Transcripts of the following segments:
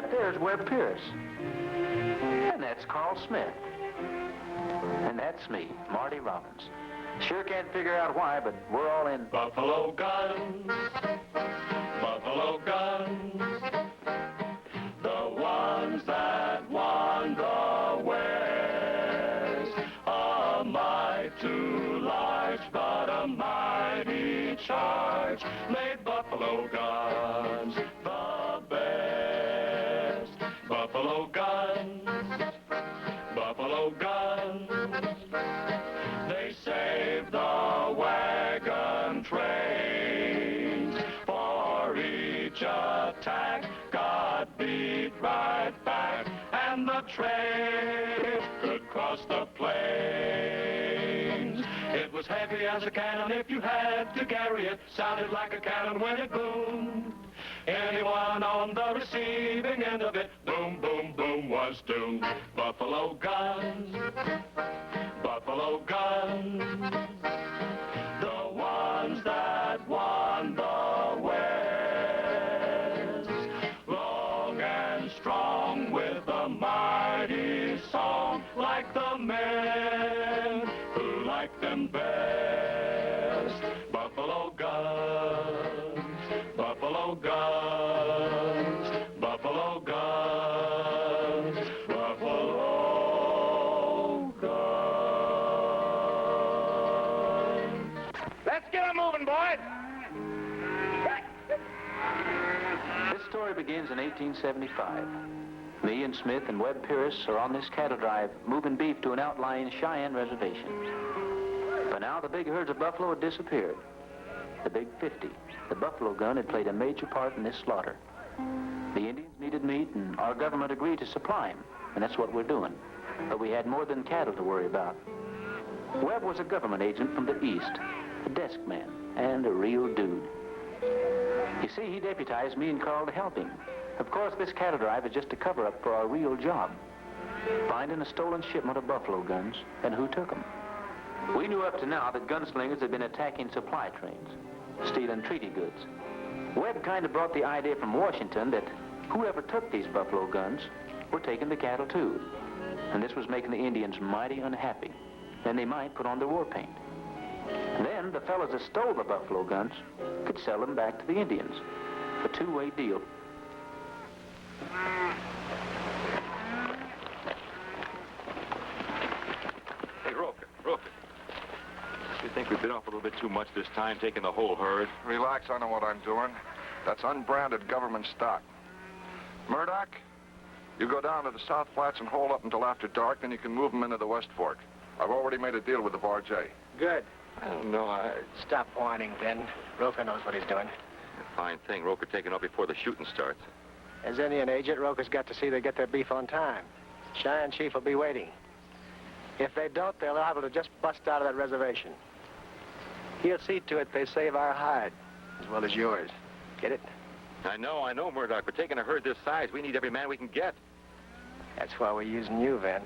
right there is Webb Pierce. And that's Carl Smith. And that's me, Marty Robbins. Sure can't figure out why, but we're all in Buffalo guns, buffalo guns, the ones that won the West. A mite too large, but a mighty charge made buffalo guns the best. Buffalo guns, buffalo guns, they saved the wagon trains. For each attack, God beat right back, and the train could cross the plains. It was heavy as a cannon if you had to carry it, sounded like a cannon when it boomed. Anyone on the receiving end of it, boom, boom, boom, was doomed. Buffalo guns, buffalo guns, the ones that won the West. Long and strong with a mighty song, like the men who like them best. Buffalo guns, buffalo guns, buffalo guns, buffalo guns. Let's get 'em moving, boys. This story begins in 1875. Me and Smith and Webb Pierce are on this cattle drive moving beef to an outlying Cheyenne reservation. By now, the big herds of buffalo had disappeared. The Big 50, the buffalo gun, had played a major part in this slaughter. The Indians needed meat, and our government agreed to supply them, and that's what we're doing. But we had more than cattle to worry about. Webb was a government agent from the East, a desk man, and a real dude. You see, he deputized me and Carl to help him. Of course, this cattle drive is just a cover-up for our real job, finding a stolen shipment of buffalo guns and who took them. We knew up to now that gunslingers had been attacking supply trains, stealing treaty goods. Webb kind of brought the idea from Washington that whoever took these buffalo guns were taking the cattle too. And this was making the Indians mighty unhappy. Then they might put on their war paint. And then the fellas that stole the buffalo guns could sell them back to the Indians. A two-way deal. Hey, Roker. You think we bit off a little bit too much this time, taking the whole herd? Relax, I know what I'm doing. That's unbranded government stock. Murdoch, you go down to the South Flats and hold up until after dark, then you can move them into the West Fork. I've already made a deal with the Barge. Good. I don't know, Stop whining, Ben. Roker knows what he's doing. Fine thing, Roker taking off before the shooting starts. As Indian agent, Roker's got to see they get their beef on time. Cheyenne Chief will be waiting. If they don't, they're liable to just bust out of that reservation. He'll see to it they save our hide, as well as yours. Get it? I know, Murdoch. We're taking a herd this size. We need every man we can get. That's why we're using you, Ben.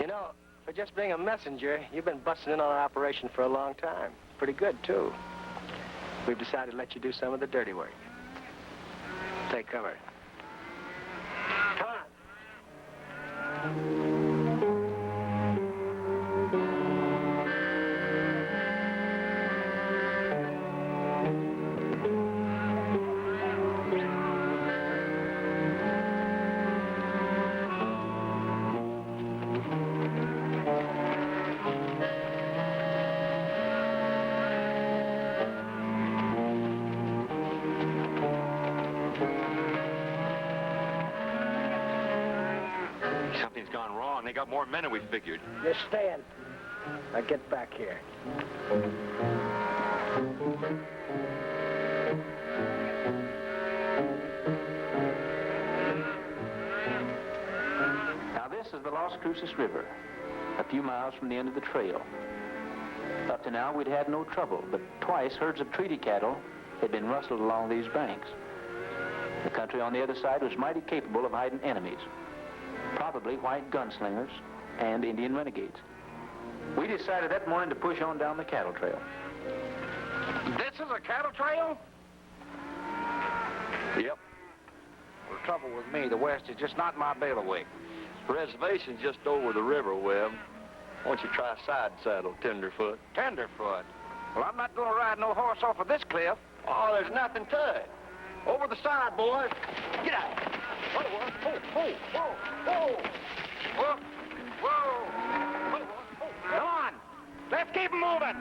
You know, for just being a messenger, you've been busting in on our operation for a long time. Pretty good, too. We've decided to let you do some of the dirty work. Take cover. Come on. Something's gone wrong. They got more men than we figured. Just stand. Now get back here. Now this is the Las Cruces River, a few miles from the end of the trail. Up to now, we'd had no trouble, but twice herds of treaty cattle had been rustled along these banks. The country on the other side was mighty capable of hiding enemies, probably white gunslingers and Indian renegades. We decided that morning to push on down the cattle trail. This is a cattle trail? Yep. Well, trouble with me. The West is just not my bailiwick. The reservation's just over the river, Webb. Why don't you try side saddle, Tenderfoot? Tenderfoot. Well, I'm not going to ride no horse off of this cliff. Oh, there's nothing to it. Over the side, boys. Get out. Whoa, whoa, whoa, whoa, whoa, whoa, whoa, whoa. Come on. Let's keep moving.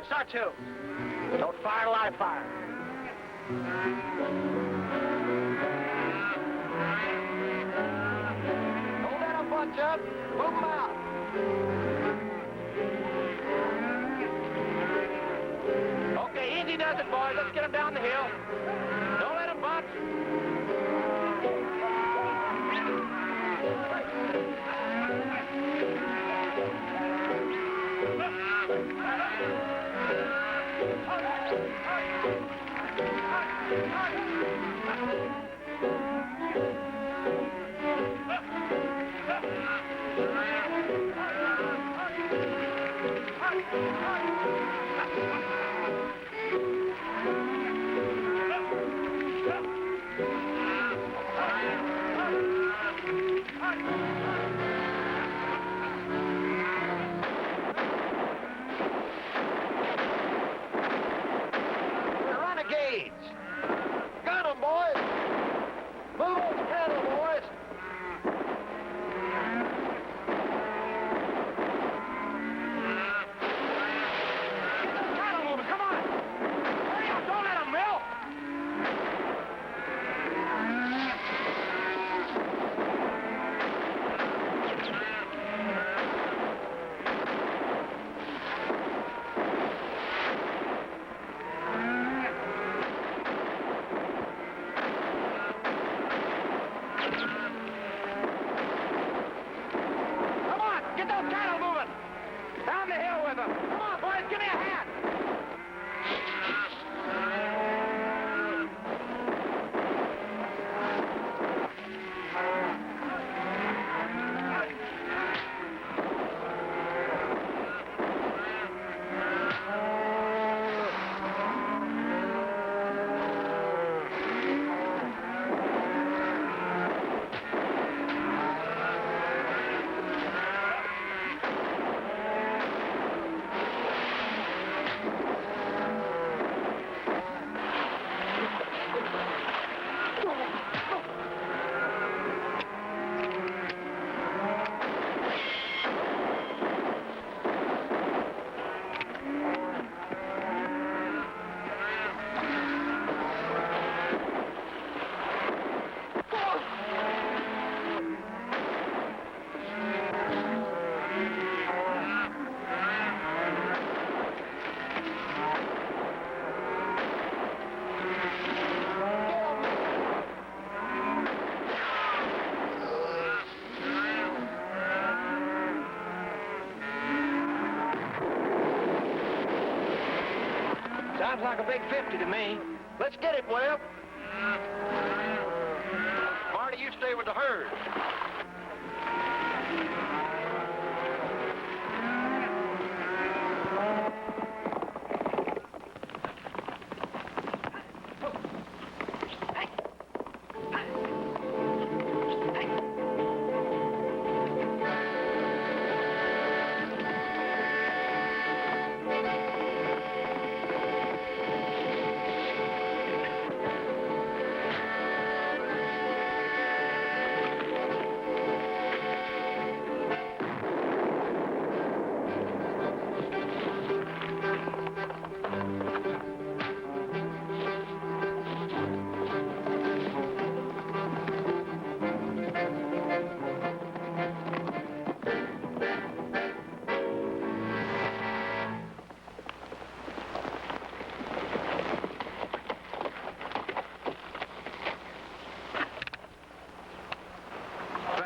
Start two. Don't fire till I fire. Don't let them bunch up. Move them out. Okay, easy does it, boys. Let's get them down the hill. Don't let them bunch. Sounds like a big 50 to me. Let's get it, Webb. Marty, you stay with the herd.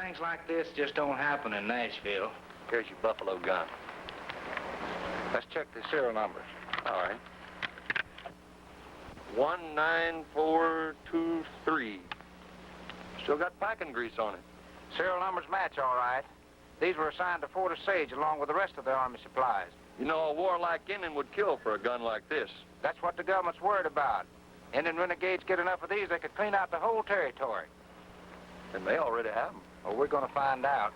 Things like this just don't happen in Nashville. Here's your buffalo gun. Let's check the serial numbers. All right. 19423. Still got packing grease on it. Serial numbers match, all right. These were assigned to Fort Osage along with the rest of the Army supplies. You know, a warlike Indian would kill for a gun like this. That's what the government's worried about. Indian renegades get enough of these, they could clean out the whole territory. And they already have them. Well, we're going to find out.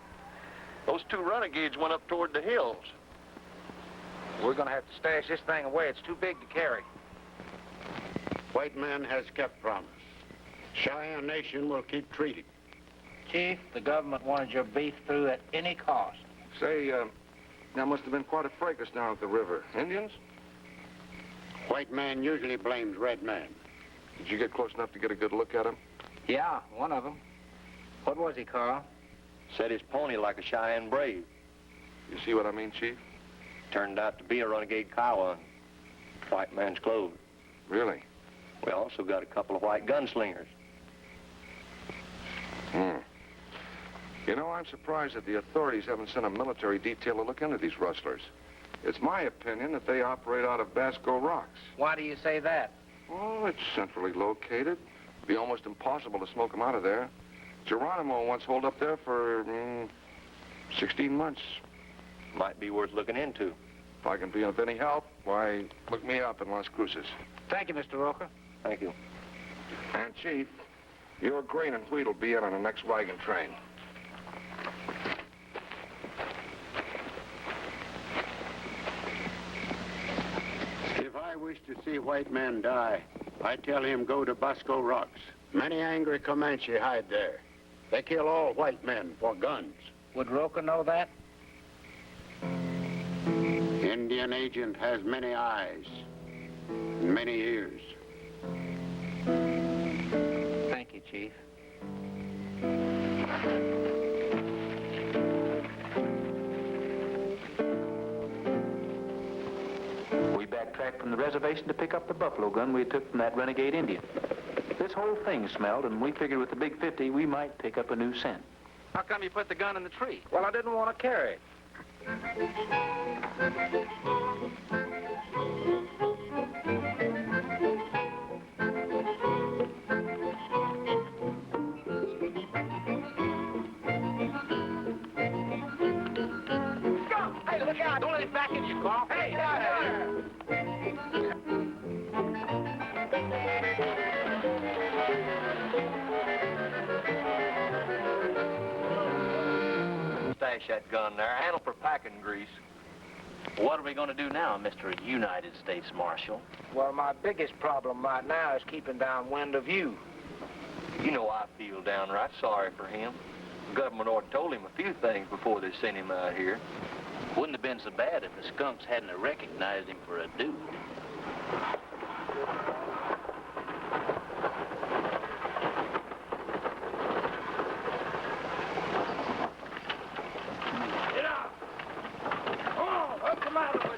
Those two renegades went up toward the hills. We're going to have to stash this thing away. It's too big to carry. White man has kept promise. Cheyenne Nation will keep treating. Chief, the government wanted your beef through at any cost. Say, there must have been quite a fracas down at the river. Indians? White man usually blames red man. Did you get close enough to get a good look at him? Yeah, one of them. What was he, Carl? Said his pony like a Cheyenne brave. You see what I mean, Chief? Turned out to be a renegade Kiowa in white man's clothes. Really? We also got a couple of white gunslingers. You know, I'm surprised that the authorities haven't sent a military detail to look into these rustlers. It's my opinion that they operate out of Basco Rocks. Why do you say that? Oh, it's centrally located. It'd be almost impossible to smoke them out of there. Geronimo once holed up there for 16 months. Might be worth looking into. If I can be of any help, why, look me up in Las Cruces. Thank you, Mr. Roker. Thank you. And, Chief, your grain and wheat will be in on the next wagon train. If I wish to see white man die, I tell him go to Basco Rocks. Many angry Comanche hide there. They kill all white men for guns. Would Roker know that? Indian agent has many eyes and many ears. Thank you, Chief. We backtracked from the reservation to pick up the buffalo gun we took from that renegade Indian. This whole thing smelled, and we figured with the big 50, we might pick up a new scent. How come you put the gun in the tree? Well, I didn't want to carry it. Hey, look out! Don't let it back in you, Carl. Hey, down there! Stash that gun there. Handle for packing grease. What are we going to do now, Mr. United States Marshal? Well, my biggest problem right now is keeping downwind of you. You know I feel downright sorry for him. The government ought to told him a few things before they sent him out here. Wouldn't have been so bad if the skunks hadn't have recognized him for a dude. Get out! Oh, I'll come out with you.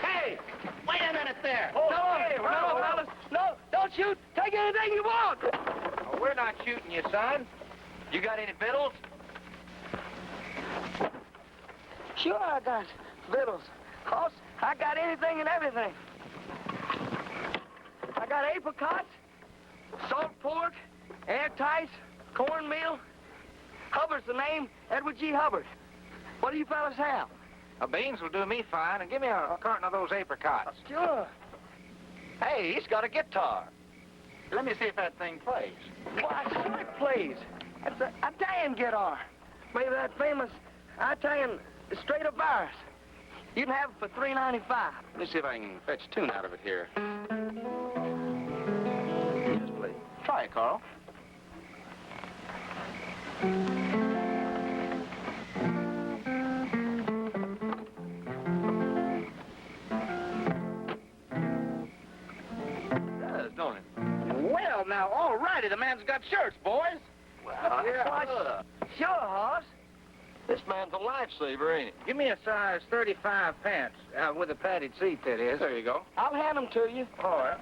Hey! Wait a minute there! Oh, no, hey, no, no, fellas! No, don't shoot. Take anything you want. Oh, we're not shooting you, son. You got any victuals? Sure, I got victuals. Hoss, I got anything and everything. I got apricots, salt pork, airtights, cornmeal. Hubbard's the name, Edward G. Hubbard. What do you fellas have? Beans will do me fine, and give me a carton of those apricots. Sure. Hey, he's got a guitar. Let me see if that thing plays. Why, sure it plays. That's an Italian guitar. Maybe that famous Italian straight up bars. You can have it for $3.95. Let me see if I can fetch a tune out of it here. Yes, please. Try it, Carl. It does, don't it? Well, now, all righty. The man's got shirts, boys. Well, yeah. Sure, Hoss. This man's a lifesaver, ain't he? Give me a size 35 pants, with a padded seat, that is. There you go. I'll hand them to you. All right.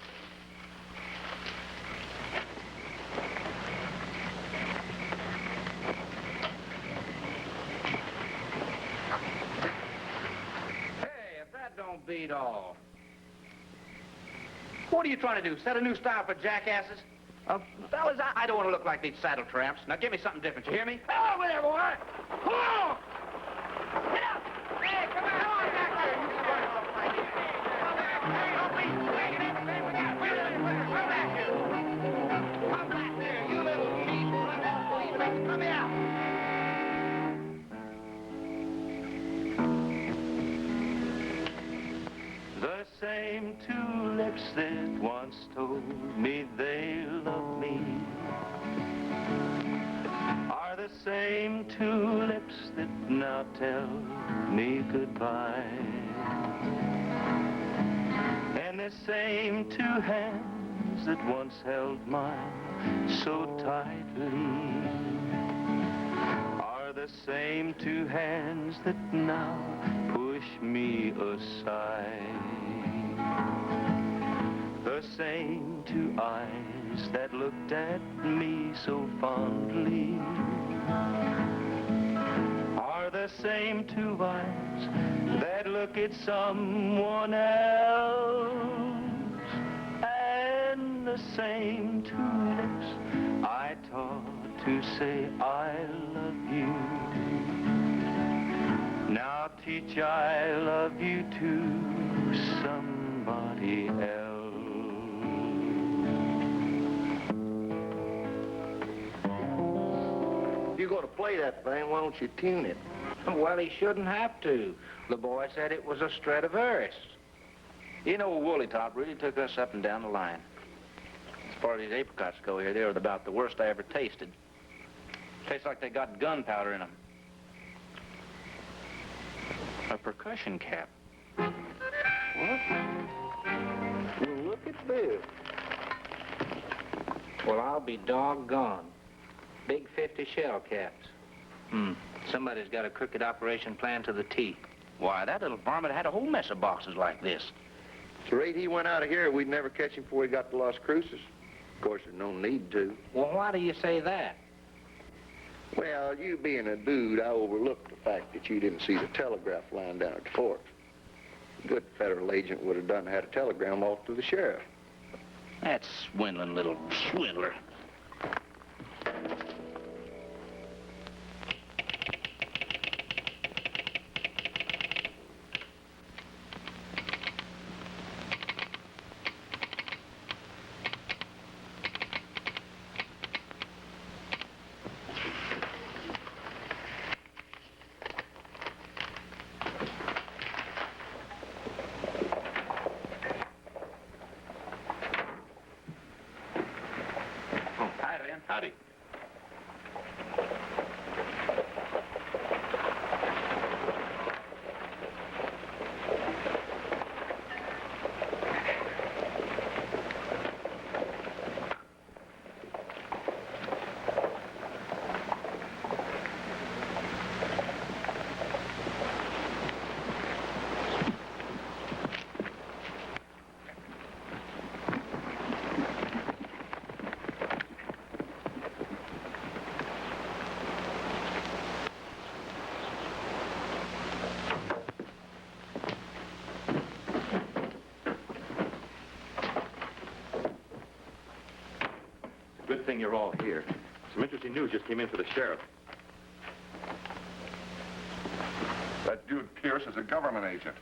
Hey, if that don't beat all. What are you trying to do? Set a new style for jackasses? Fellas, I don't want to look like these saddle tramps. Now give me something different, you hear me? Oh, over there, boy! Oh! Get up! Hey, come on! Come on back there! You can run off like this. Come back! Hey, don't be swinging everything we got. Come back here! Come back there, you little cheap blood. Come here! The same two lips that once told me they love me are the same two lips that now tell me goodbye. And the same two hands that once held mine so tightly are the same two hands that now push me aside. The same two eyes that looked at me so fondly are the same two eyes that look at someone else. And the same two lips I taught to say I love you now teach I love you to somebody else. If you're going to play that thing, why don't you tune it? Well, he shouldn't have to. The boy said it was a Stradivarius. You know, Woolly Top really took us up and down the line. As far as these apricots go here, they were about the worst I ever tasted. Tastes like they got gunpowder in them. A percussion cap. What? Well, look at this. Well, I'll be doggone. Big 50 shell caps. Somebody's got a crooked operation plan to the T. Why, that little varmint had a whole mess of boxes like this. At the rate he went out of here, we'd never catch him before he got to Las Cruces. Of course, there's no need to. Well, why do you say that? Well, you being a dude, I overlooked the fact that you didn't see the telegraph line down at the fort. A good federal agent would have had a telegram off to the sheriff. That swindling little swindler. Howdy. Good thing you're all here. Some interesting news just came in for the sheriff. That dude Pierce is a government agent.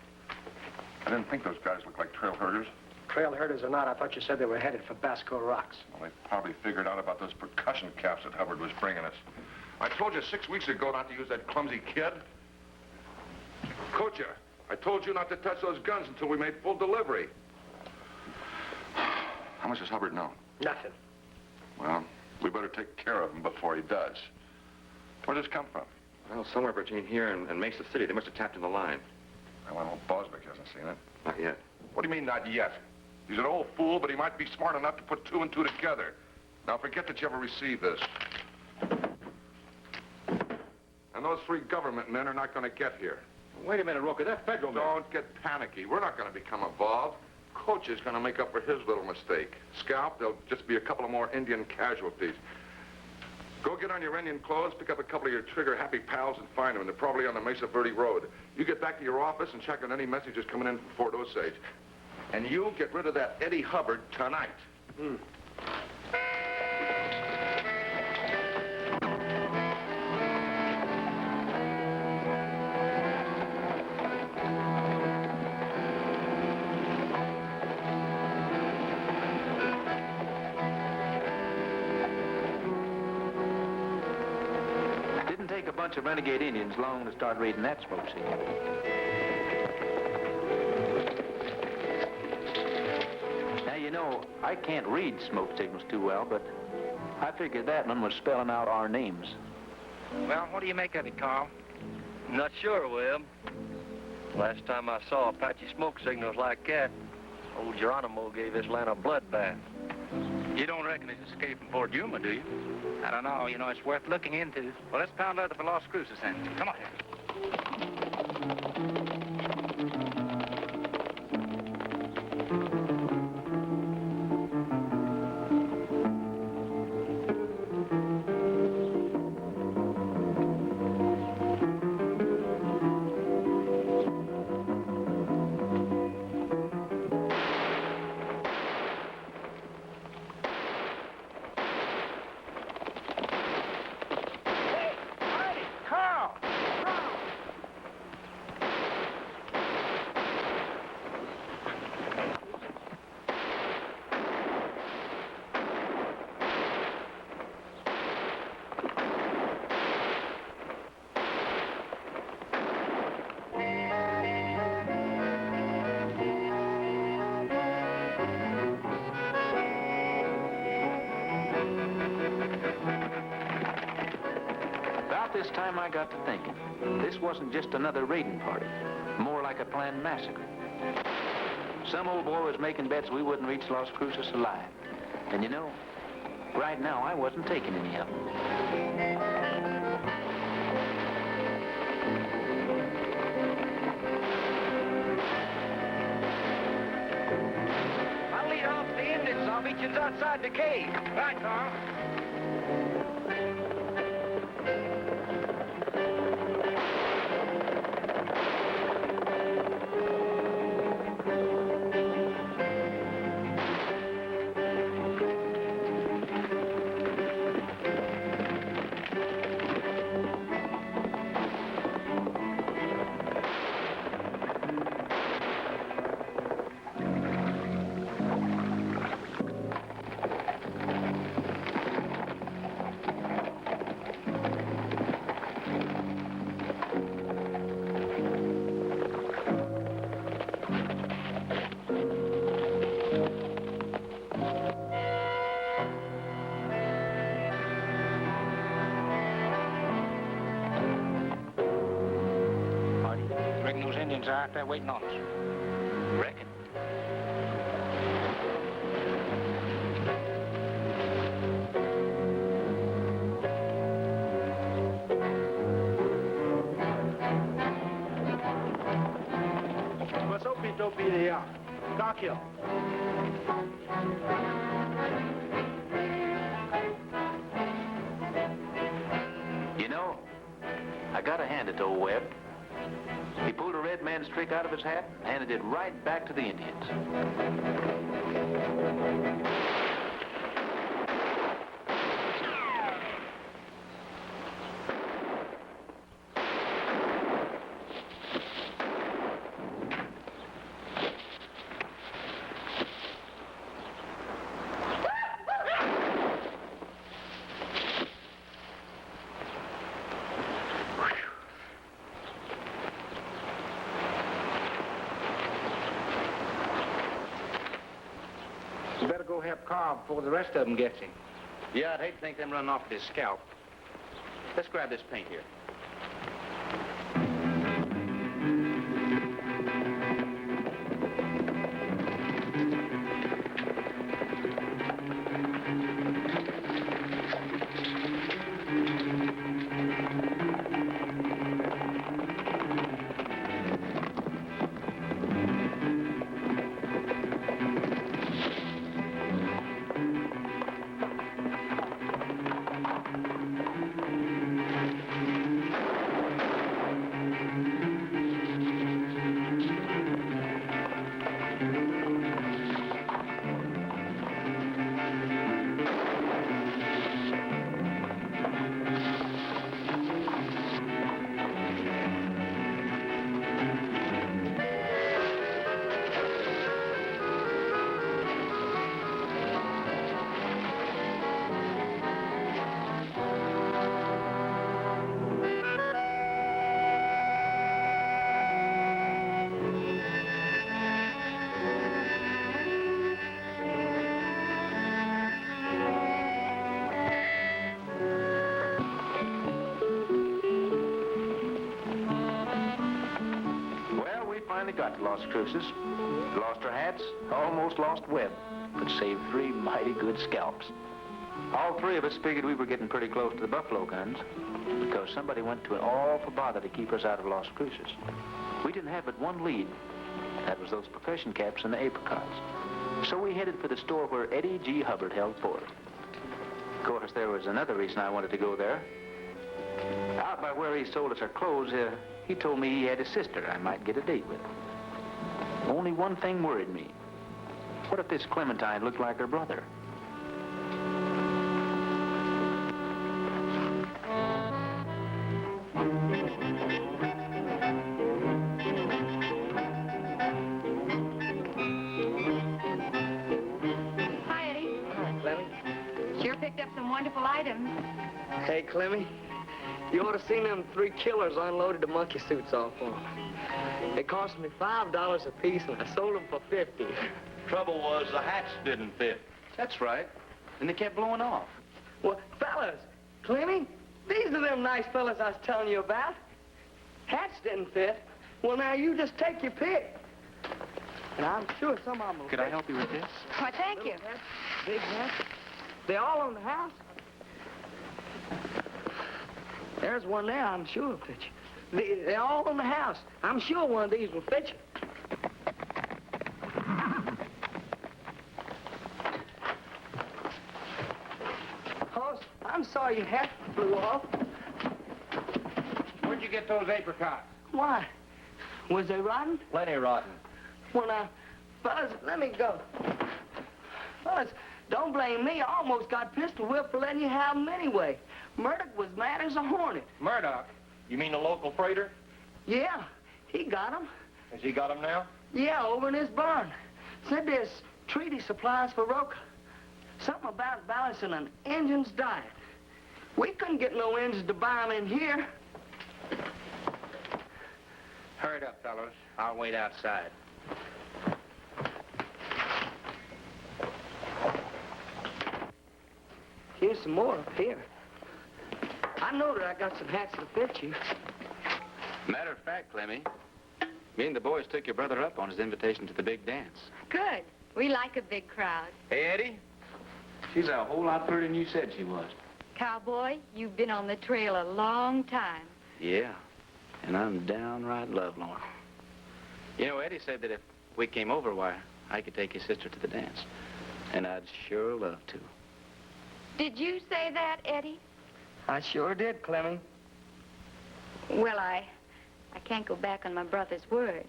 I didn't think those guys looked like trail herders. Trail herders or not, I thought you said they were headed for Basco Rocks. Well, they probably figured out about those percussion caps that Hubbard was bringing us. I told you 6 weeks ago not to use that clumsy kid. Kocha, I told you not to touch those guns until we made full delivery. How much does Hubbard know? Nothing. Well, we better take care of him before he does. Where does this come from? Well, somewhere between here and Mesa City. They must have tapped in the line. Well, old Boswick hasn't seen it. Not yet. What do you mean, not yet? He's an old fool, but he might be smart enough to put two and two together. Now, forget that you ever received this. And those 3 government men are not going to get here. Wait a minute, Roker. They're federal men. Don't get panicky. We're not going to become involved. Coach is going to make up for his little mistake. Scalp, there'll just be a couple of more Indian casualties. Go get on your Indian clothes, pick up a couple of your trigger-happy pals, and find them. They're probably on the Mesa Verde Road. You get back to your office and check on any messages coming in from Fort Osage. And you'll get rid of that Eddie Hubbard tonight. Didn't take a bunch of renegade Indians long to start reading that smoke signal. Now, you know, I can't read smoke signals too well, but I figured that one was spelling out our names. Well, what do you make of it, Carl? Not sure, Webb. Last time I saw Apache smoke signals like that, old Geronimo gave this land a bloodbath. You don't reckon it's escaped from Fort Yuma, do you? I don't know. You know, it's worth looking into. Well, let's pound out the Los Cruces then. Come on. This time I got to thinking, this wasn't just another raiding party, more like a planned massacre. Some old boy was making bets we wouldn't reach Los Cruces alive. And you know, right now I wasn't taking any of them. I'll lead off the Indians. I'll meet you outside the cave. Right, Carl. Reckon those Indians are out there waiting on us. Reckon. What's up, Topi de ya? Dakio. You know, I gotta hand it to old Webb. He pulled a red man's trick out of his hat and handed it right back to the Indians. You better go help Carl before the rest of them gets him. Yeah, I'd hate to think them running off with his scalp. Let's grab this paint here. finally got to Las Cruces. Lost our hats, almost lost Webb, but saved 3 mighty good scalps. All 3 of us figured we were getting pretty close to the buffalo guns because somebody went to an awful bother to keep us out of Las Cruces. We didn't have but one lead. That was those percussion caps and the apricots. So we headed for the store where Eddie G. Hubbard held forth. Of course, there was another reason I wanted to go there. Out by where he sold us our clothes, he told me he had a sister I might get a date with. Only one thing worried me. What if this Clementine looked like her brother? Hi, Eddie. Hi, Clemmy. Sure picked up some wonderful items. Hey, Clemmy, you ought to seen them 3 killers I unloaded the monkey suits off on. It cost me $5 a piece, and I sold them for 50. Trouble was the hats didn't fit. That's right. And they kept blowing off. Well, fellas, Clemmy, these are them nice fellas I was telling you about. Hats didn't fit. Well, now you just take your pick. And I'm sure some of them will Could fit. I help you with this? Why, thank you. Little hats, big hats. They're all on the house. There's one there, I'm sure will fit you. They're all on the house. I'm sure one of these will fit you. Hoss, I'm sorry your hat flew off. Where'd you get those apricots? Why? Was they rotten? Plenty rotten. Well, now, fellas, let me go. Fellas, don't blame me. I almost got pistol whipped for letting you have them anyway. Murdoch was mad as a hornet. Murdoch? You mean the local freighter? Yeah, he got them. Has he got them now? Yeah, over in his barn. Said there's treaty supplies for Roca. Something about balancing an engine's diet. We couldn't get no engines to buy them in here. Hurry up, fellas. I'll wait outside. Here's some more up here. I know that I got some hats that fit you. Matter of fact, Clemmy, me and the boys took your brother up on his invitation to the big dance. Good. We like a big crowd. Hey, Eddie, she's a whole lot prettier than you said she was. Cowboy, you've been on the trail a long time. Yeah, and I'm downright lovelorn. You know, Eddie said that if we came over, why, I could take his sister to the dance. And I'd sure love to. Did you say that, Eddie? I sure did, Clemmy. Well, I can't go back on my brother's word.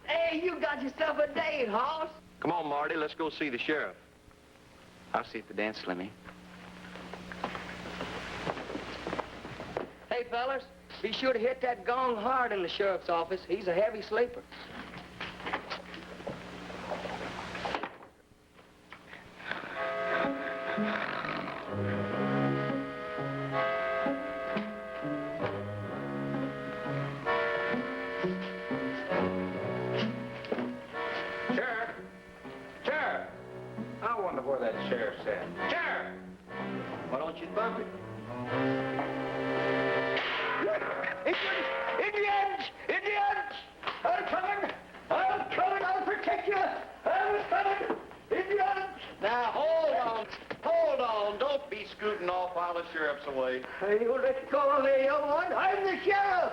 Hey, you got yourself a date, Hoss. Come on, Marty. Let's go see the sheriff. I'll see you at the dance, Slimmy. Hey, fellas, be sure to hit that gong hard in the sheriff's office. He's a heavy sleeper. Sheriff! Sheriff! I wonder where that sheriff's at. Sheriff! Why don't you bump it? Indians! Indians! I'm coming! I'm coming! I'll protect you! I'm coming! Indians! Now, hold on. Hold on. Don't be scooting off while the sheriff's away. You let go of me, young one. I'm the sheriff!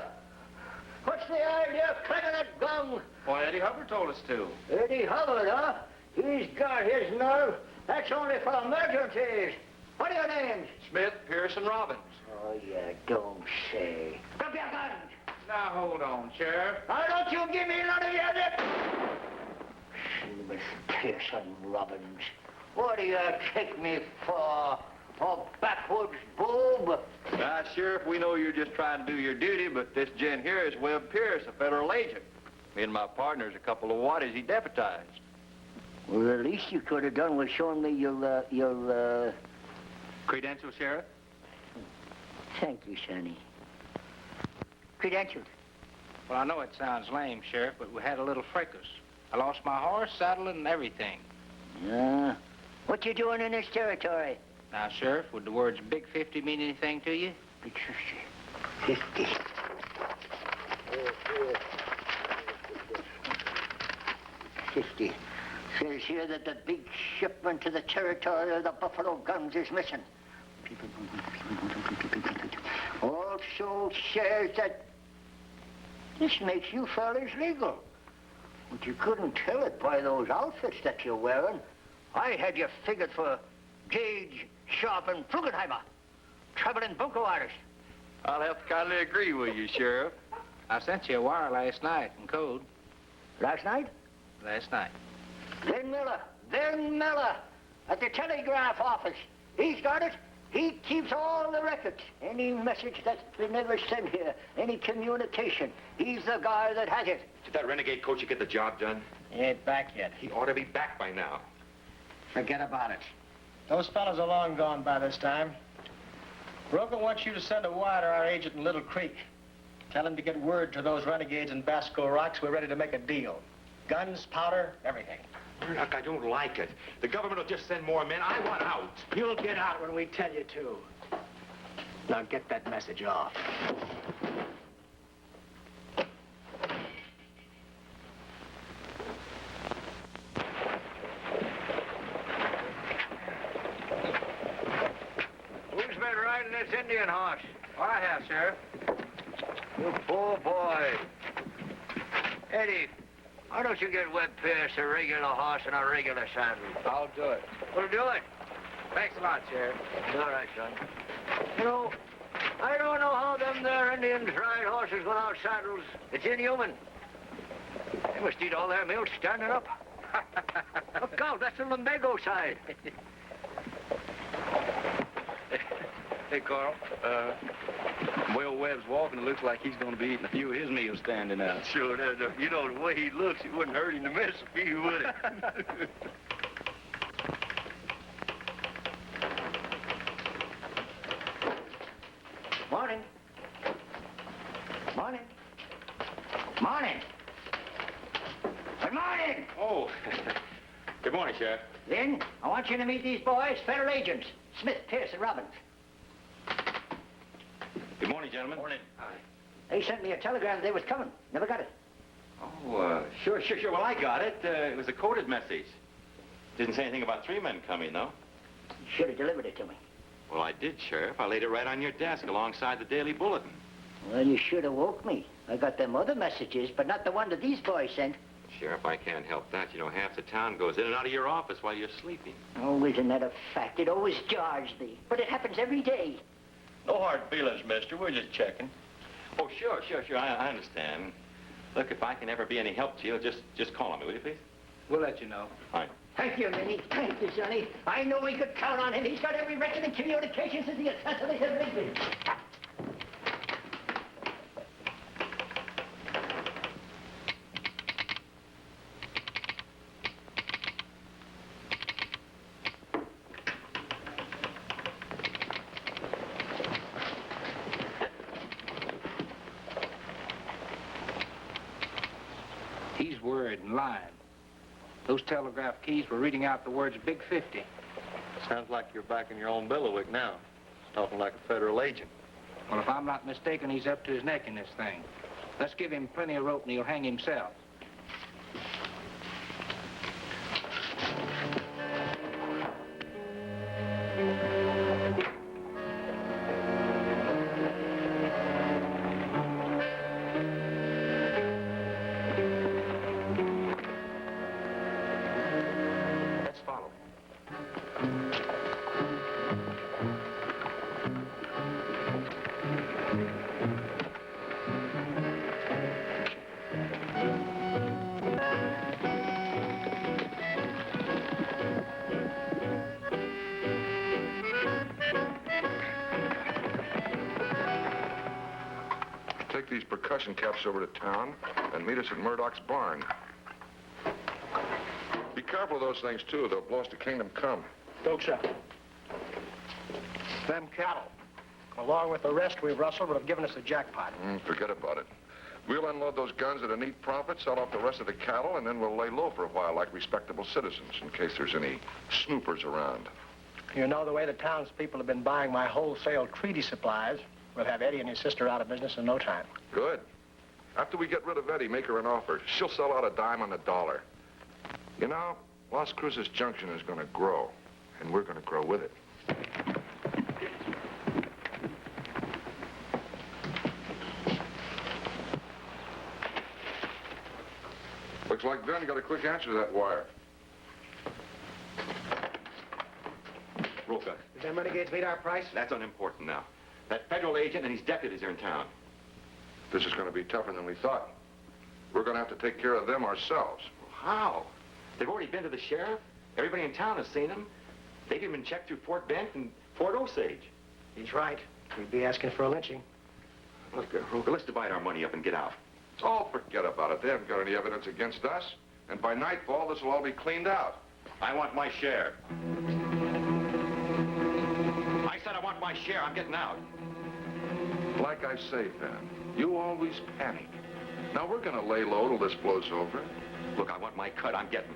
What's the idea of clanging that gong? Why, Eddie Hubbard told us to. Eddie Hubbard, huh? He's got his nerve. That's only for emergencies. What are your names? Smith, Pierce, and Robbins. Oh, you don't say. Drop your guns! Now, hold on, Sheriff. Now, don't you give me none of your lip! Smith, Pierce, and Robbins. What do you take me for? A backwoods boob? Now, Sheriff, we know you're just trying to do your duty, but this gent here is Webb Pierce, a federal agent. Me and my partner's a couple of waddies he deputized. Well, the least you could have done was shown me your Credential, Sheriff? Thank you, Sonny. Credentials. Well, I know it sounds lame, Sheriff, but we had a little fracas. I lost my horse, saddle, and everything. Yeah. What you doing in this territory? Now, Sheriff, would the words Big 50 mean anything to you? Big 50. 50. 50. Says here that the big shipment to the territory of the Buffalo Guns is missing. Also says that this makes you fellas legal. But you couldn't tell it by those outfits that you're wearing. I had you figured for Gage, Sharp, and Frugenheimer, traveling bunco artists. I'll have to kindly agree with you, Sheriff. I sent you a wire last night in code. Last night? Last night. Ben Miller, at the telegraph office. He's got it. He keeps all the records. Any message that's been ever sent here, any communication, he's the guy that has it. Did that renegade coach get the job done? He ain't back yet. He ought to be back by now. Forget about it. Those fellas are long gone by this time. Roca wants you to send a wire to our agent in Little Creek. Tell him to get word to those renegades in Basco Rocks. We're ready to make a deal. Guns, powder, everything. Murdoch, I don't like it. The government will just send more men. I want out. You'll get out when we tell you to. Now get that message off. Who's been riding this Indian horse? I have, Sheriff. You poor boy. Eddie, why don't you get Webb Pierce a regular horse and a regular saddle? I'll do it. We'll do it. Thanks a lot, Sheriff. All right, son. You know, I don't know how them there Indians ride horses without saddles. It's inhuman. They must eat all their meals standing up. Look out, that's the lumbago side. Hey, Carl. Well, Webb's walking. It looks like he's going to be eating a few of his meals standing up. Sure, you know, the way he looks, it wouldn't hurt him to miss a few, would it? Morning. Morning. Morning. Good morning. Oh, good morning, Sheriff. Lynn, I want you to meet these boys, federal agents, Smith, Pierce, and Robbins. Good morning, gentlemen. Morning. They sent me a telegram they was coming. Never got it. Oh, sure. Well, I got it. It was a coded message. Didn't say anything about 3 men coming, though. You should have delivered it to me. Well, I did, Sheriff. I laid it right on your desk alongside the Daily Bulletin. Well, you should have woke me. I got them other messages, but not the one that these boys sent. Sheriff, I can't help that. You know, half the town goes in and out of your office while you're sleeping. Oh, isn't that a fact? It always jars thee. But it happens every day. No hard feelings, mister. We're just checking. Oh, sure. I understand. Look, if I can ever be any help to you, just call on me, will you, please? We'll let you know. All right. Thank you, Minnie. Thank you, Sonny. I know we could count on him. He's got every record in communication since the assassination of Lincoln. He's worried and lying. Those telegraph keys were reading out the words Big 50. Sounds like you're back in your own bailiwick now. Talking like a federal agent. Well, if I'm not mistaken, he's up to his neck in this thing. Let's give him plenty of rope and he'll hang himself. Take these percussion caps over to town and meet us at Murdoch's barn. Be careful of those things, too. They'll blow us to kingdom come. Don't shut. Them cattle, along with the rest we've rustled, would have given us a jackpot. Forget about it. We'll unload those guns at a neat profit, sell off the rest of the cattle, and then we'll lay low for a while like respectable citizens in case there's any snoopers around. You know, the way the townspeople have been buying my wholesale treaty supplies, we'll have Eddie and his sister out of business in no time. Good. After we get rid of Eddie, make her an offer. She'll sell out a dime on the dollar. You know, Las Cruces Junction is going to grow, and we're going to grow with it. Looks like Ben got a quick answer to that wire. Roca, Did them renegades meet our price? that's unimportant now. That federal agent and his deputies are in town. This is going to be tougher than we thought. We're going to have to take care of them ourselves. How? They've already been to the sheriff. Everybody in town has seen them. They've even checked through Fort Bend and Fort Osage. He's right. We'd be asking for a lynching. Look, Roca, let's divide our money up and get out. Oh, forget about it. They haven't got any evidence against us. And by nightfall, this will all be cleaned out. I want my share. I said I want my share. I'm getting out. Like I say, Ben, you always panic. Now, we're going to lay low till this blows over. Look, I want my cut. I'm getting.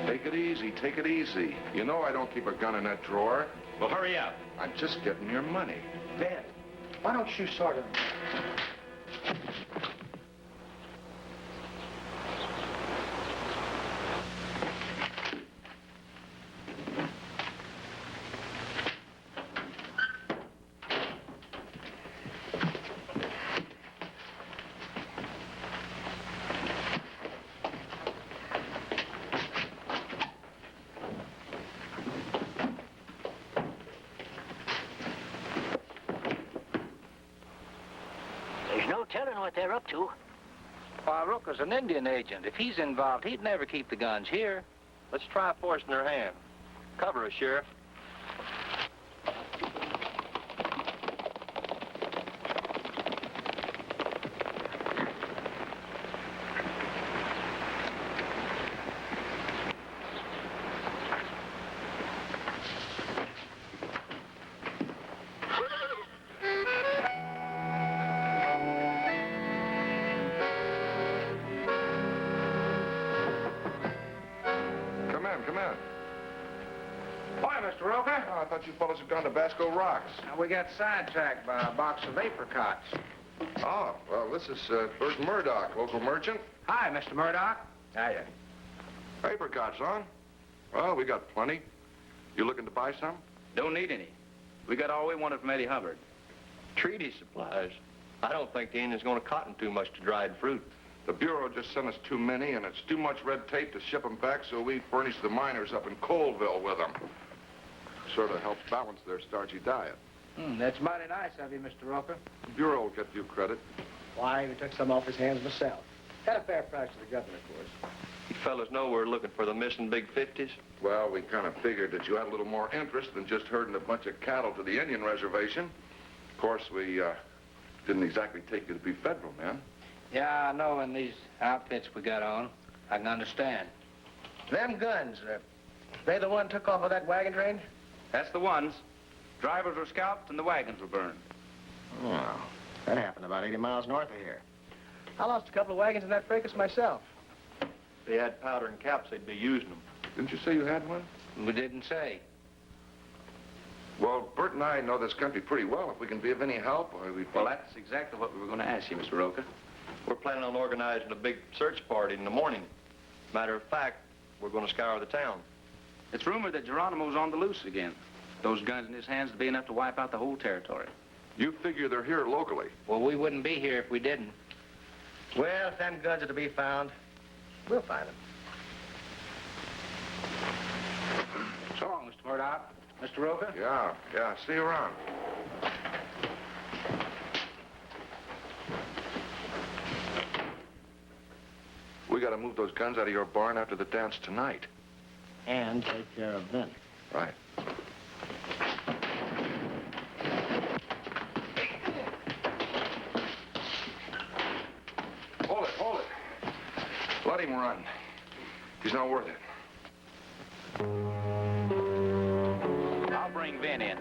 Take it easy, take it easy. You know I don't keep a gun in that drawer. Well, hurry up. I'm just getting your money. Ben, why don't you sort of... There's no telling what they're up to. Why, Roca's an Indian agent. If he's involved, he'd never keep the guns here. Let's try forcing their hand. Cover us, Sheriff. Come in. Why, Mr. Roca? Oh, I thought you fellas had gone to Basco Rocks. Now, we got sidetracked by a box of apricots. Oh, well, this is Bert Murdoch, local merchant. Hi, Mr. Murdoch. Hiya. Apricots, huh? Well, we got plenty. You looking to buy some? Don't need any. We got all we wanted from Eddie Hubbard. Treaty supplies. I don't think the Indian's going to cotton too much to dried fruit. The Bureau just sent us too many, and it's too much red tape to ship them back, so we furnish the miners up in Colville with them. Sort of helps balance their starchy diet. That's mighty nice of you, Mr. Roca. The Bureau will get due credit. Why, we took some off his hands myself. Had a fair price to the governor, of course. You fellas know we're looking for the missing big 50s? Well, we kind of figured that you had a little more interest than just herding a bunch of cattle to the Indian reservation. Of course, we didn't exactly take you to be federal men. Yeah, I know in these outfits we got on. I can understand. Them guns, they the one took off of that wagon train? That's the ones. Drivers were scalped and the wagons were burned. Oh, that happened about 80 miles north of here. I lost a couple of wagons in that fracas myself. If they had powder and caps, they'd be using them. Didn't you say you had one? We didn't say. Well, Bert and I know this country pretty well. If we can be of any help, we'd... Well, that's exactly what we were going to ask you, Mr. Roca. We're planning on organizing a big search party in the morning. Matter of fact, we're going to scour the town. It's rumored that Geronimo's on the loose again. Those guns in his hands would be enough to wipe out the whole territory. You figure they're here locally. Well, we wouldn't be here if we didn't. Well, if them guns are to be found, we'll find them. So long, Mr. Murdoch. Mr. Roca? Yeah. See you around. We got to move those guns out of your barn after the dance tonight. And take care of Ben. Right. Hold it. Let him run. He's not worth it. I'll bring Ben in.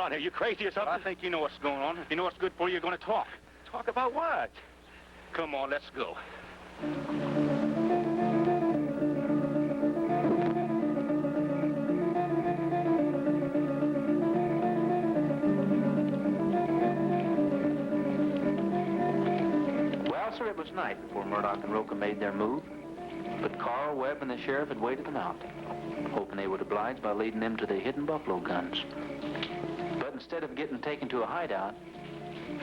on here? You crazy or something? I think you know what's going on. If you know what's good for you, you're going to talk. Talk about what? Come on, let's go. Well, sir, it was night before Murdoch and Roca made their move. But Carl, Webb, and the sheriff had waited them out, hoping they would oblige by leading them to the hidden buffalo guns. But instead of getting taken to a hideout,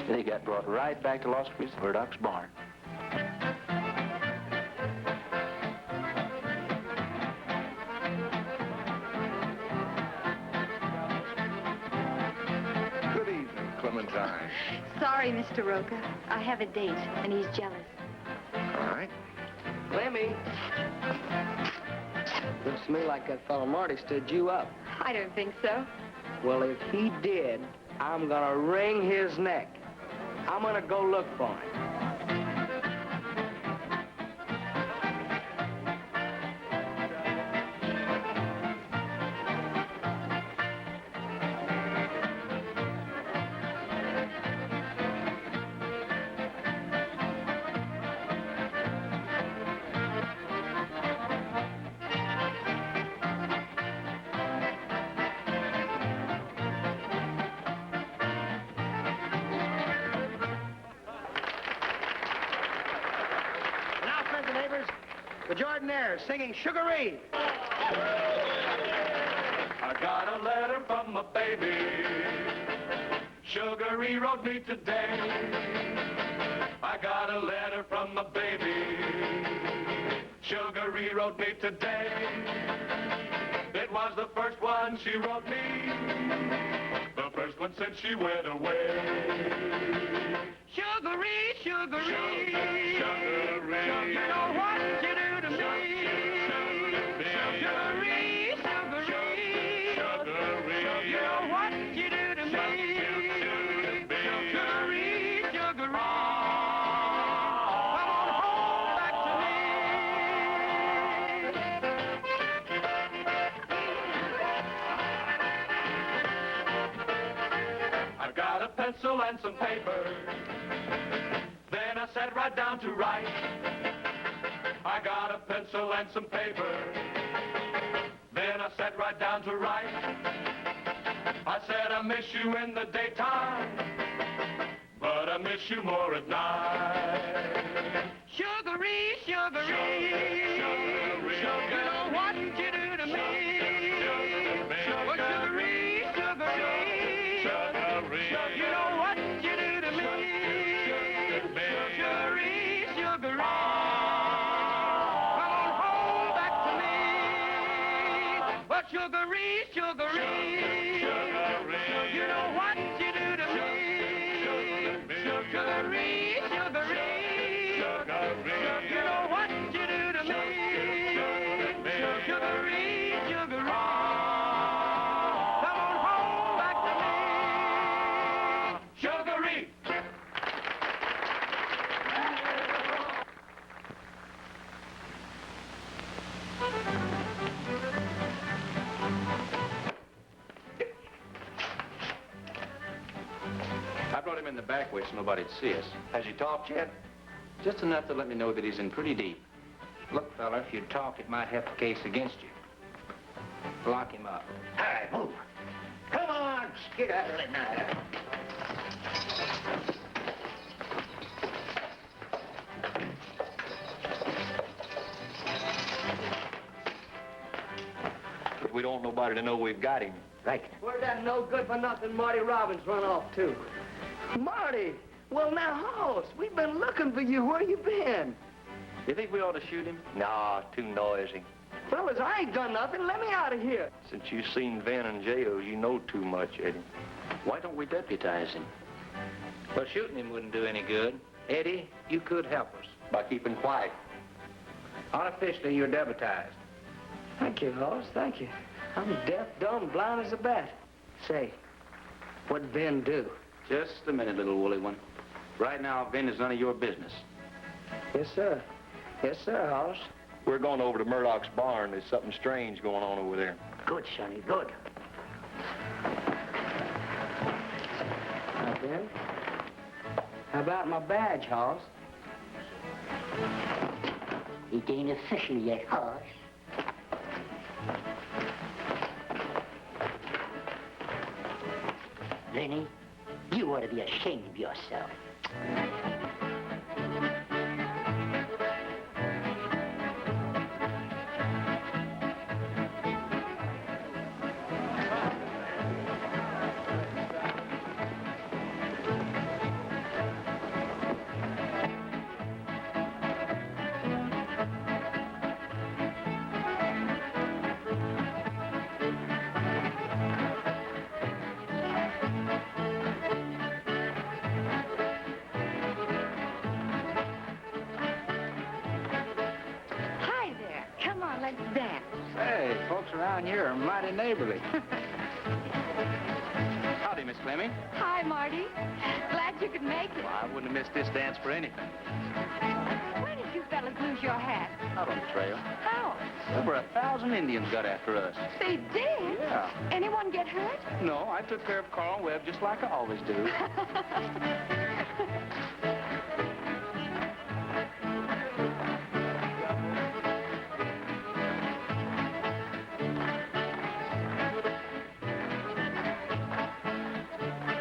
they got brought right back to Los Murdoch's barn. Good evening, Clementine. Sorry, Mr. Roca. I have a date, and he's jealous. All right. Lemmy. Looks to me like that fellow Marty stood you up. I don't think so. Well, if he did, I'm gonna wring his neck. I'm gonna go look for him. The Jordanaires singing Sugaree. I got a letter from my baby. Sugaree wrote me today. I got a letter from my baby. Sugaree wrote me today. It was the first one she wrote me. The first one since she went away. Sugaree, Sugaree. Sugaree. You know what you do to me. Sugaree. Sugaree, Sugaree. You know what you do to me. Sugaree, Sugaree. Come on home back to me. I got a pencil and some paper. Then I sat right down to write. I got a pencil and some paper. Then I sat right down to write. I said I miss you in the daytime, but I miss you more at night. Sugaree, Sugaree. Sugaree. You know what you do to me. Sugaree, Sugaree. You know what you do to me. Sugaree, Sugaree. Come on home back to me. But Sugaree, Sugaree. You know what you do to me. Sugaree, Sugaree. You know what you do to me. Sugaree, Sugaree. Come on home back to me. Sugaree. I brought him in the back way so nobody'd see us. Has he talked yet? Just enough to let me know that he's in pretty deep. Look, fella, if you talk, it might have the case against you. Lock him up. All right, move. Come on, skedaddle it now. But we don't want nobody to know we've got him. Right. Where'd that no-good-for-nothing Marty Robbins run off to? Marty! Well, now, Hoss, we've been looking for you. Where you been? You think we ought to shoot him? Nah, too noisy. Fellas, I ain't done nothing. Let me out of here. Since you've seen Van in jail, you know too much, Eddie. Why don't we deputize him? Well, shooting him wouldn't do any good. Eddie, you could help us. By keeping quiet. Unofficially, you're deputized. Thank you, Hoss. Thank you. I'm deaf, dumb, blind as a bat. Say, what'd Ben do? Just a minute, little woolly one. Right now, Ben is none of your business. Yes, sir. Yes, sir, Hoss. We're going over to Murdoch's barn. There's something strange going on over there. Good, Sonny, good. How about my badge, Hoss? It ain't official yet, Hoss. Lenny, you ought to be ashamed of yourself. Hi there. Come on, let's dance. Hey, folks around here are mighty neighborly. Howdy, Miss Fleming. Hi, Marty. Glad you could make it. Well, I wouldn't have missed this dance for anything. Where did you fellas lose your hat? Out on the trail. How? Over 1,000 Indians got after us. They did? Yeah. Anyone get hurt? No, I took care of Carl Webb just like I always do.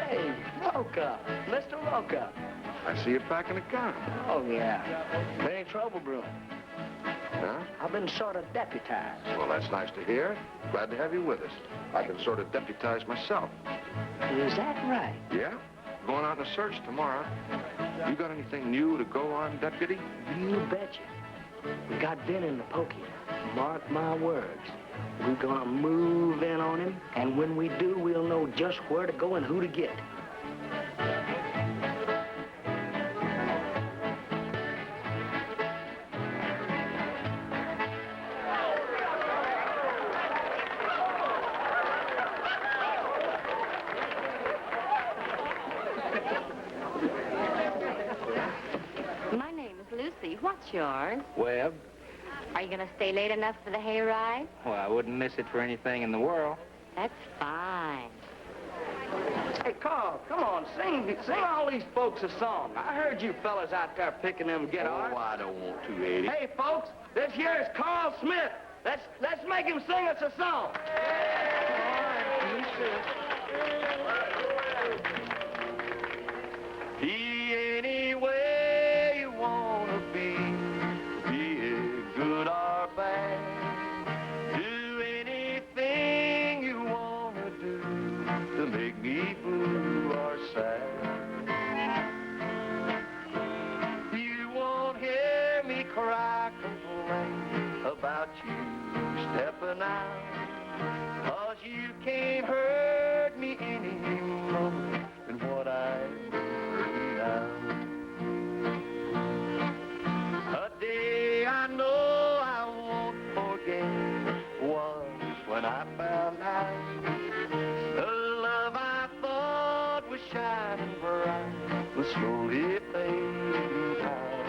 Hey, Roca. Mr. Roca. I see you packing a gun. Oh, yeah. There ain't trouble brewing. Huh? I've been sort of deputized. Well, that's nice to hear. Glad to have you with us. I've been sort of deputized myself. Is that right? Yeah? Going out on a search tomorrow. You got anything new to go on, Deputy? You betcha. We got Ben in the pokey. Mark my words. We're gonna move in on him, and when we do, we'll know just where to go and who to get. My name is Lucy. What's yours? Webb? Are you going to stay late enough for the hayride? Well, I wouldn't miss it for anything in the world. That's fine. Hey, Carl, come on, sing all these folks a song. I heard you fellas out there picking them guitars. Oh, I don't want to, Eddie. Hey, folks, this here is Carl Smith. Let's make him sing us a song. Be any way you want to be it good or bad. Do anything you want to do to make me blue or sad. You won't hear me cry, complain about you stepping out, 'cause you can't hurt me any more than what I'm hurting now. A day I know I won't forget was when I found out the love I thought was shining bright was slowly fading out.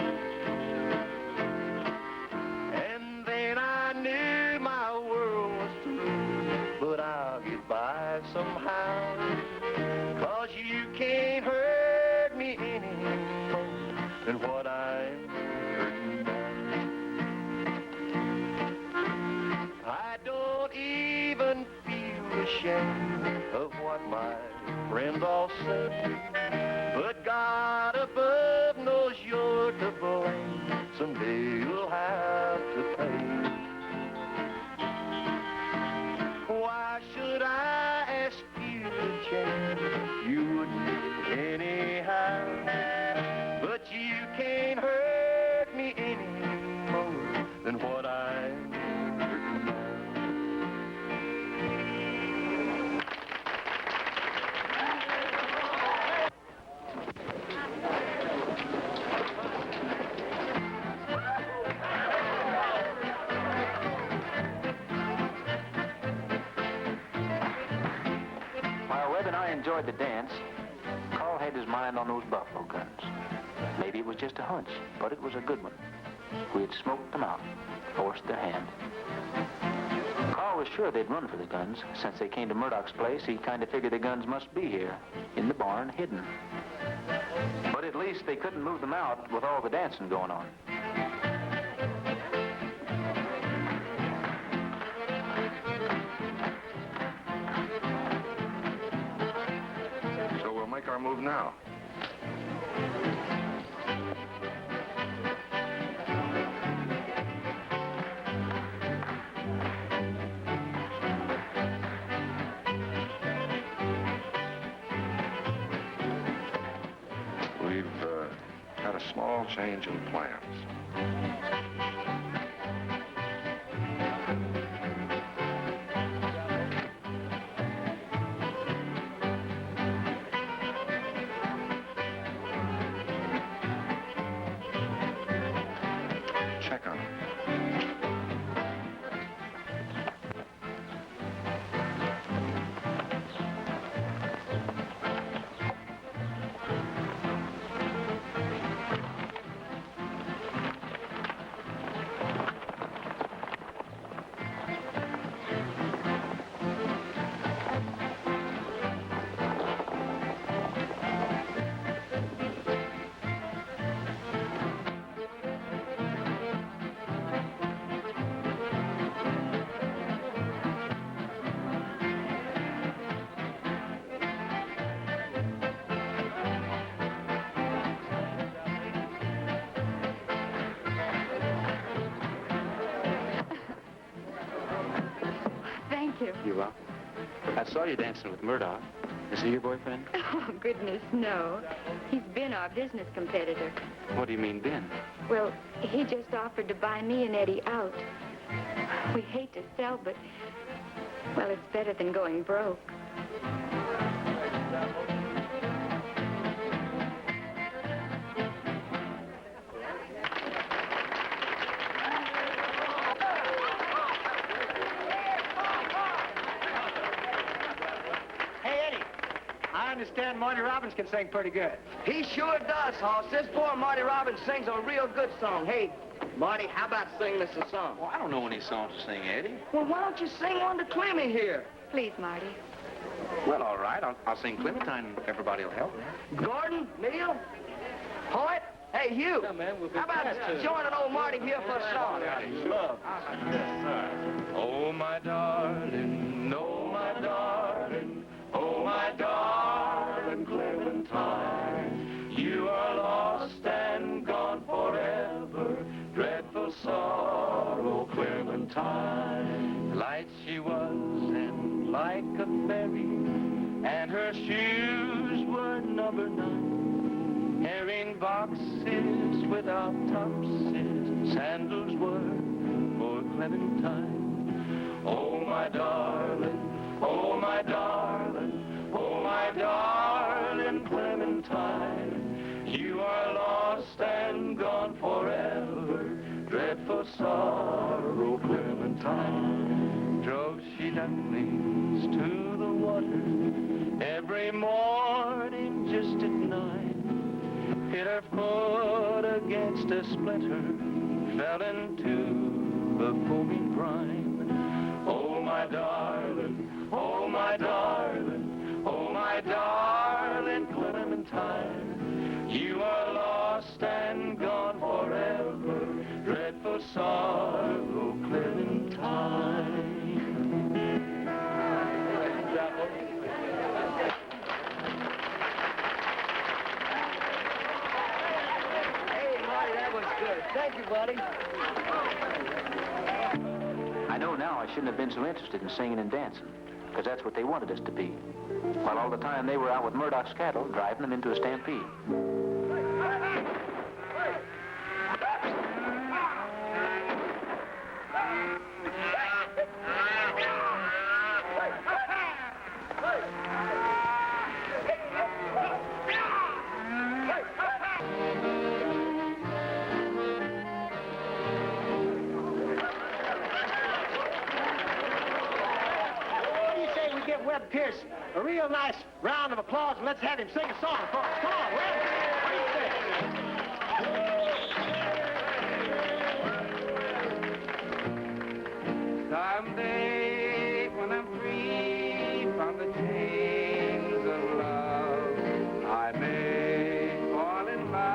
And then I knew my world was through, but I'll get by somehow, 'cause you can't hurt me any more than what I'm hurting now. I don't even feel ashamed of what my friends all say, but God above knows you're to blame. Someday you'll have to pay. Why should I ask you to change? You wouldn't anyhow. But you can't hurt me any more than what I'm hurting now. While Webb and I enjoyed the dance, Carl had his mind on those buffalo guns. Maybe it was just a hunch, but it was a good one. We had smoked them out, forced their hand. Carl was sure they'd run for the guns. Since they came to Murdoch's place, he kind of figured the guns must be here, in the barn, hidden. But at least least they couldn't move them out with all the dancing going on. So we'll make our move now. We've had a small change in plans. Check on him. Thank you. You are? I saw you dancing with Murdoch. Is he your boyfriend? Oh, goodness, no. He's been our business competitor. What do you mean, Ben? Well, he just offered to buy me and Eddie out. We hate to sell, but, well, it's better than going broke. Hey, Eddie, I understand Marty Robbins can sing pretty good. He sure does, Hoss. This boy Marty Robbins sings a real good song. Hey, Marty, how about singing us a song? Well, I don't know any songs to sing, Eddie. Well, why don't you sing one to Clemmy here? Please, Marty. Well, all right. I'll sing Clementine and everybody will help me. Gordon, Neil, Hoyt, hey, Hugh. Yeah, man, we'll be How about joining old Marty here for a song? Love. Yes, sir. Oh, my darling, oh, my darling, oh, my darling Clementine, you are lost and gone forever, dreadful sorrow, Clementine. Light she was and like a fairy, and her shoes were number 9. Herring boxes without topses, sandals were for Clementine. Oh, my darling, oh, my darling, oh, my darling Clementine, you are lost and gone forever, dreadful sorrow, Clementine. Drove she ducklings to the water every morning just at 9. Hit her foot against a splinter, fell into the foaming brine. Oh, my darling, oh, my darling, oh, my darling Clementine, you are lost and gone forever, dreadful sorrow, Clementine. That was good. Thank you, buddy. I know now I shouldn't have been so interested in singing and dancing, because that's what they wanted us to be. While all the time they were out with Murdoch's cattle, driving them into a stampede. Webb Pierce a real nice round of applause, and let's have him sing a song for us. Come on, Webb. What do you say? Someday when I'm free from the chains of love, I may fall in love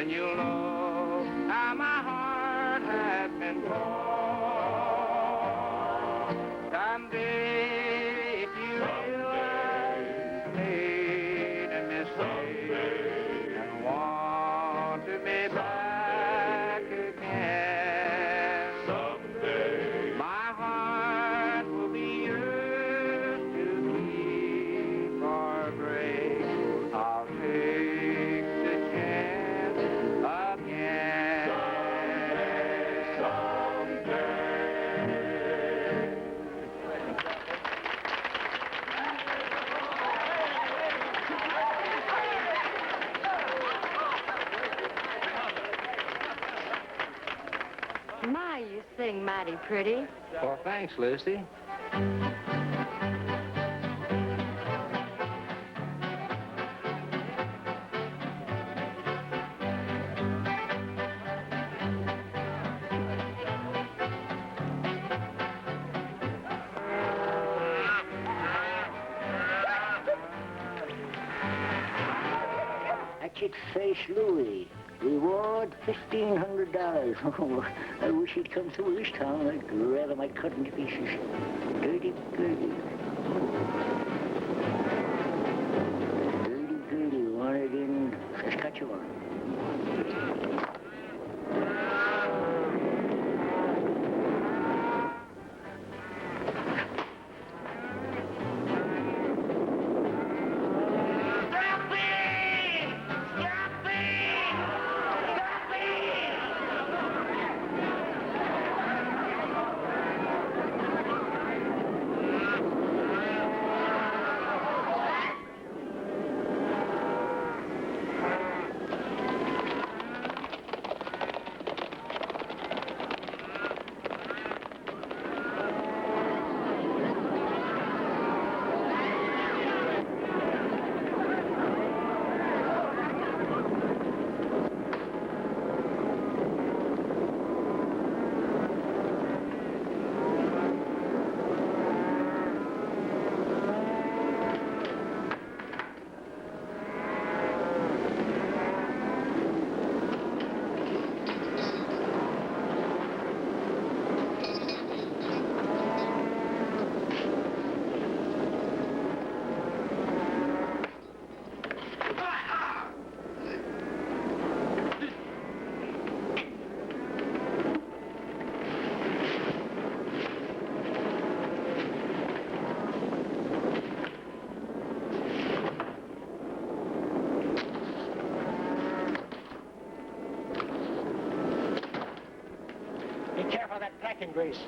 then you'll know how my heart has been torn. Someday, if you realize made a mistake and want to be back again, someday my heart will be yours to keep or break. I'll take the chance again. Someday. My, you sing mighty pretty. Well, thanks, Lucy. That's it, face Louis. Reward $1,500. Oh, I wish he'd come through this town. I'd grab him, I'd cut him to pieces. Dirty, dirty. Dirty, dirty. Wanted in Saskatchewan. Be careful of that packing grease.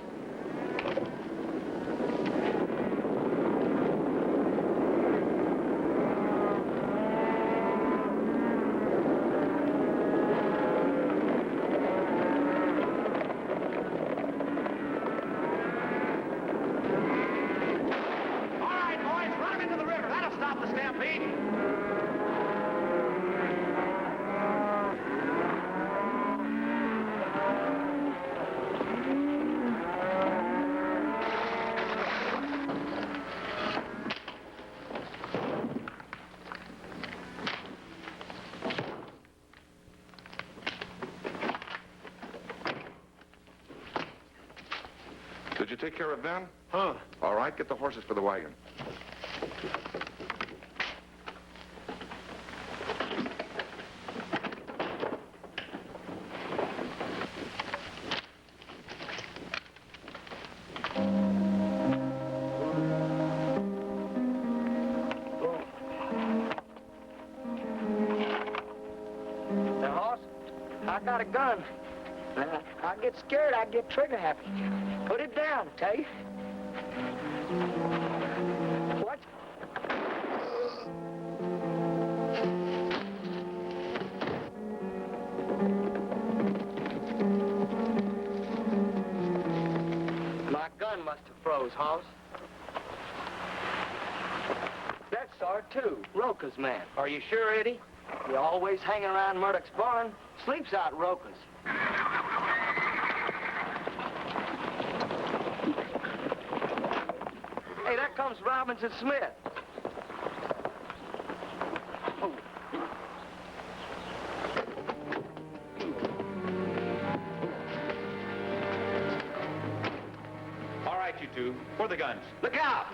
All right, boys, run him into the river. That'll stop the stampede. Did you take care of Ben? Huh? All right, get the horses for the wagon. Now, horse, I got a gun. I get scared, I get trigger happy. Put it down, tell you. What? My gun must have froze, Hoss. That sort, too. Roca's man. Are you sure, Eddie? He always hanging around Murdoch's barn. Sleeps out Roca's. Hey, there comes Robbins and Smith. to for the guns. Look out!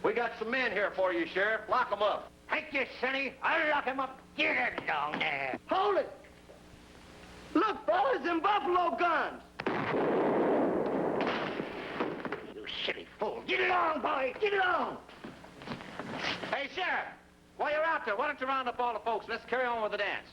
We got some men here for you, Sheriff. Lock them up. Thank you, Sonny. I'll lock him up. Get it down there. Hold it! Look, fellas, them buffalo guns! You silly fool. Get along, boy. Get along. Hey, Sheriff, while you're out there, why don't you round up all the folks? Let's carry on with the dance.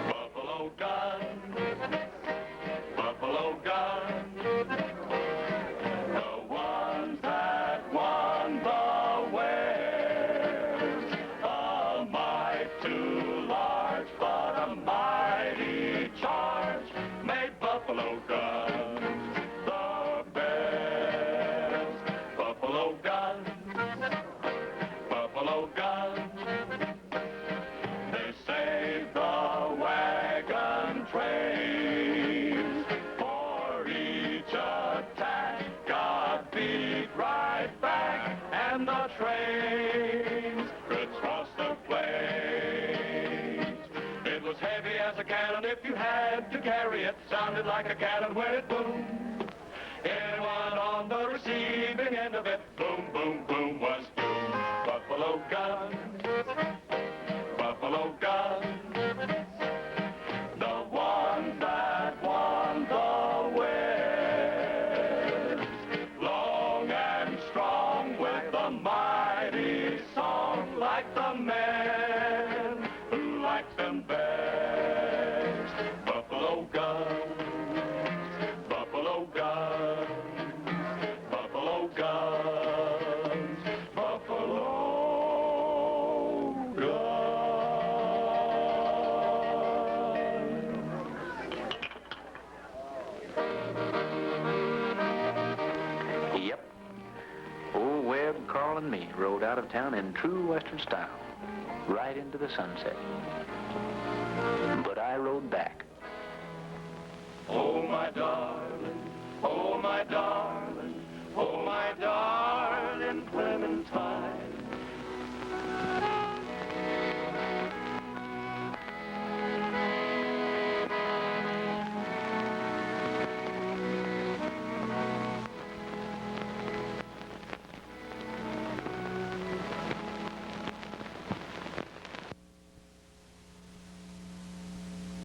Buffalo gun, buffalo gun, the ones that won the West. A mite too large, but a mighty charge made buffalo guns the best. Buffalo guns, buffalo guns. They saved the wagon trains. For each attack, got beat right back, and the trains could cross the plains. It was heavy as a cannon if you had to carry it. Sounded like a cannon when it boomed. Anyone on the receiving end of it, boom, boom, boom, was doomed. Buffalo guns. Buffalo guns, the ones that won the West. Long and strong with a mighty song, like the men who liked them best. Buffalo guns, buffalo guns, buffalo guns, buffalo. Yep. Old Webb, Carl, and me rode out of town in true Western style, right into the sunset. But I rode back. Oh, my darling, oh, my darling.